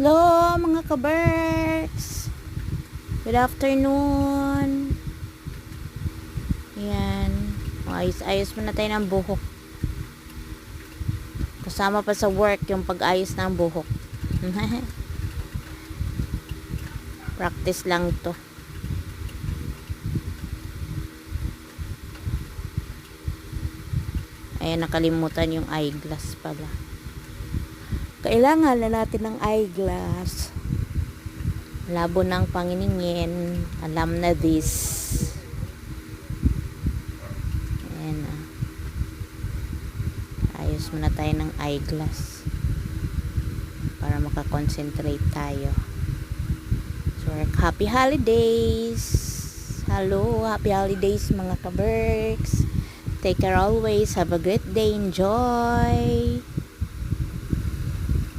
Hello mga kaberks! Good afternoon! Yan. Ayos-ayos muna tayo ng buhok. Kasama pa sa work yung pag-ayos ng buhok. Practice lang to. Ayan, nakalimutan yung eyeglass pala. Kailangan na natin ng eyeglass. Labo ng panginingin. Alam na this. Ayan na. Ayos muna tayo ng eyeglass. Para makakonsentrate tayo. So, happy holidays! Hello, happy holidays mga kaberks! Take care always. Have a great day. Enjoy!